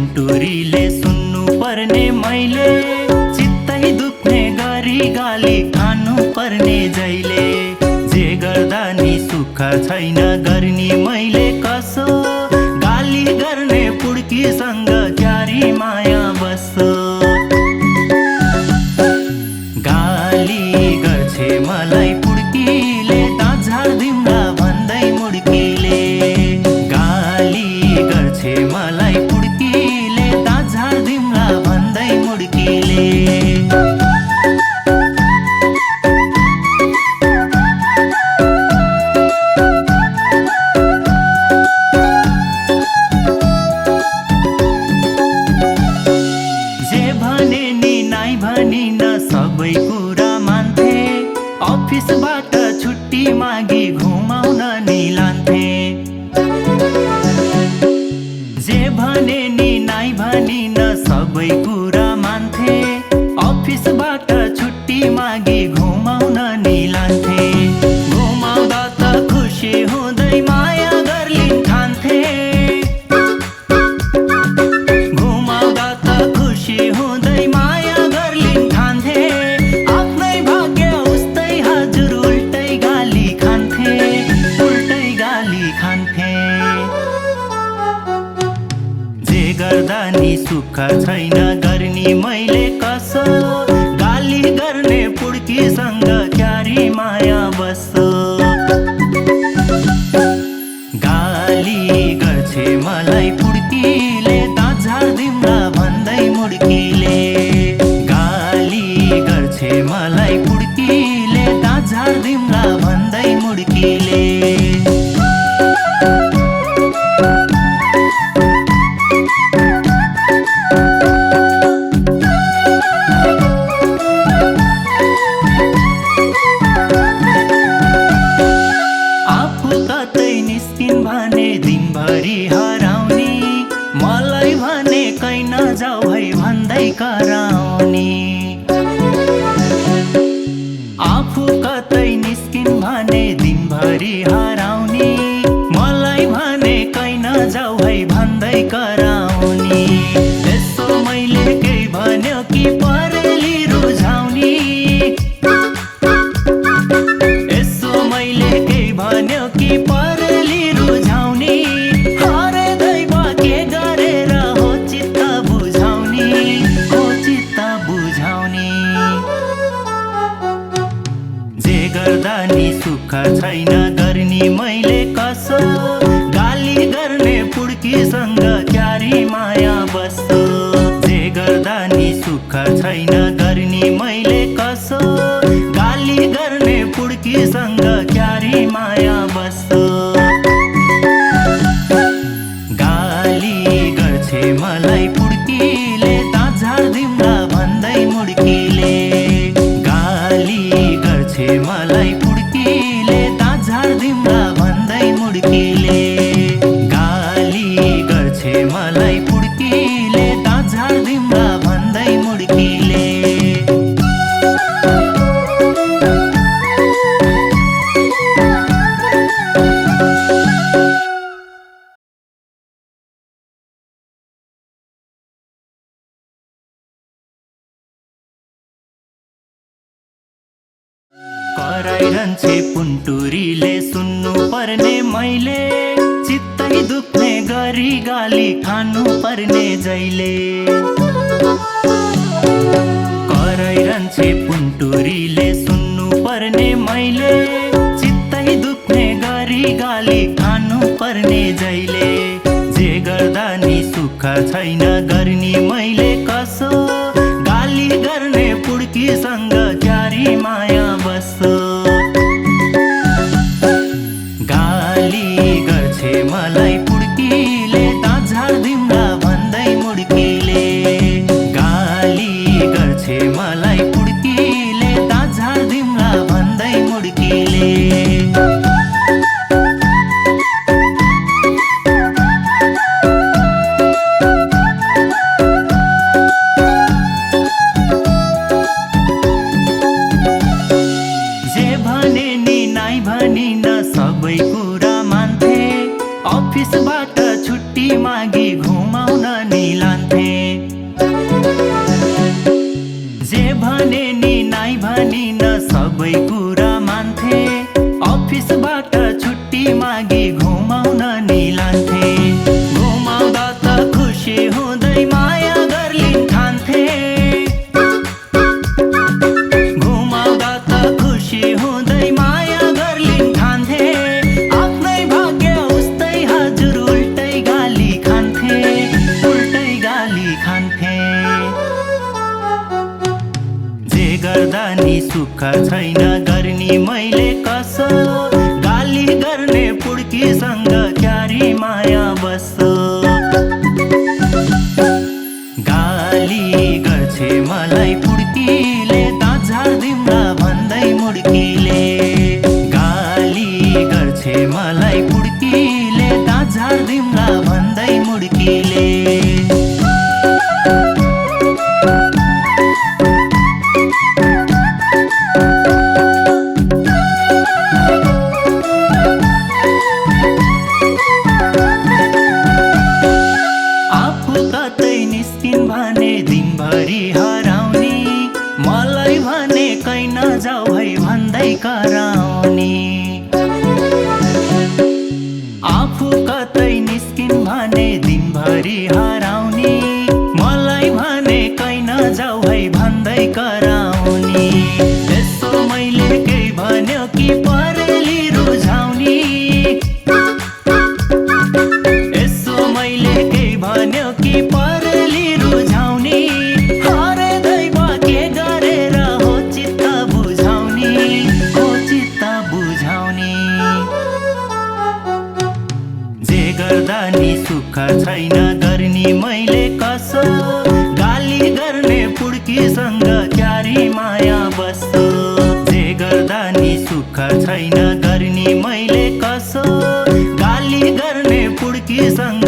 पुन्टुरीले सुन्नु पर्ने मैले, चित्तै दुख्ने गरी गाली खानु पर्ने जहिले। जे गर्दा नि सुख छैन गर्ने मैले कसो, गाली गर्ने पुड्कीसँग क्यारी माया बस्छ। गाली गर्छे मलाई पुड्कीले, दाँत झार्दिउँला भन्दै मुड्कीले। गाली गर्छे मलाई पुड्कीले, दाँत झार्दिउँला भन्दै मुड्कीले। जे भने नि नाइ भनिन सबै कुरा मान्थे, अफिसबाट छुट्टी मागी घुमाउन नि लान्थे। जे भने नि नाइ भनिन सबै कुरा मान्थे, अफिसबाट छुट्टी मागी घुमाउन नि लान्थे। घुमाउँदा त खुसी हुँदै माया गर्लिन् ठान्थे, घुमाउँदा त खुसी हुँदै माया गर्लिन् ठान्थे। आफ्नै भाग्य उस्तै हजुर उल्टै गाली खान्थे, उल्टै गाली खान्थे। जे गर्दा नि सुख छैन गर्ने मैले कसो, गाली गर्ने पुड्कीसँग क्यारी माया बस्छ। गाली गर्छे मलाई पुड्कीले, दाँत झार्दिउँला भन्दै मुड्कीले। गाली गर्छे मलाई पुड्कीले, दाँत झार्दिउँला भन्दै मुड्कीले। कतै निस्किन् भने दिनभरि हराउने, मलाई भने कहीँ नजाऊ है भन्दै कराउने। आफू कतै निस्किन् भने दिनभरि हराउने, मलाई भने कहीँ नजाऊ है भन्दै कराउने। यसो मैले केही भन्यो कि परेली रुझाउने, यसो मैले केही भन्यो कि परेली रुझाउने। हरे दैव के गरेर हो चित्त बुझाउने, हो चित्त बुझाउने। जे गर्दा नि सुख छैन गर्ने मैले कसो, गाली गर्ने पुड्कीसँग क्यारी माया बस्छ। जे गर्दा नि सुख छैन गर्ने मैले कसो, गाली गर्ने पुड्कीसँग क्यारी माया बस्छ। गाली गर्छे मलाई पुड्कीले, दाँत झार्दिउँला भन्दै मुड्कीले। गाली गर्छे मलाई पुड्कीले, दाँत झार्दिउँला भन्दै मुड्कीले। गाली गर्छे मलाई पुड्कीले, दाँत झार्दिउँला भन्दै मुड्कीले। कराइरहन्छे पुन्टुरीले सुन्नु पर्ने मैले, चित्तै दुख्ने गरी गाली खानु पर्ने जहिले। कराइरहन्छे पुन्टुरीले सुन्नु पर्ने मैले, चित्तै दुख्ने गरी गाली खानु पर्ने जहिले। जे गर्दा नि सुख छैन गर्ने मैले कसो, गाली गर्ने पुड्कीसँग क्यारी माया बस्छ। गाली गर्छे मलाई पुड्कीले, दाँत झार्दिउँला भन्दै मुड्कीले। गाली गर्छे मलाई पुड्कीले, दाँत झार्दिउँला भन्दै मुड्कीले। अफिसबाट छुट्टी मागी घुमाउन नि लान्थे। सबै कुरा मान्थे, अफिसबाट छुट्टी मागी घुमाउन नि लान्थे। घुमाउँदा त खुसी हुँदै माया गर्लिन् ठान्थे, घुमाउँदा त खुसी हुँदै माया गर्लिन् ठान्थे। आफ्नै भाग्य उस्तै हजुर उल्टै गाली खान्थे, उल्टै गाली खान्थे। जे गर्दा नि सुख छैन गर्ने मैले कसो, गाली गर्ने पुड्कीसँग क्यारी माया बस्छ। गाली गर्छे मलाई पुड्कीले, दाँत झार्दिम्ला भन्दै मुड्कीले। गाली गर्छे मलाई पुड्कीले, दाँत झार्दिम्ला भन्दै मुड्कीले। दिनभरि हराउने, मलाई भने कहीँ नजाऊ है भन्दै कराउने। आफू कतै निस्किन् भने दिनभरि हराउने, मलाई भने कहीँ नजाऊ है भन्दै कराउने। यसो मैले केही भन्यो कि परेली रुझाउने, यसो मैले केही भन्यो कि परेली रुझाउने। हरे दैव के गरेर हो चित्त बुझाउने, हो चित्त बुझाउने। जे गर्दा नि सुख छैन गर्ने मैले कसो, गाली गर्ने पुड्कीसँग क्यारी माया बस्छ। जे गर्दा नि सुख छैन गर्ने मैले कसो, गाली गर्ने पुड्कीसँग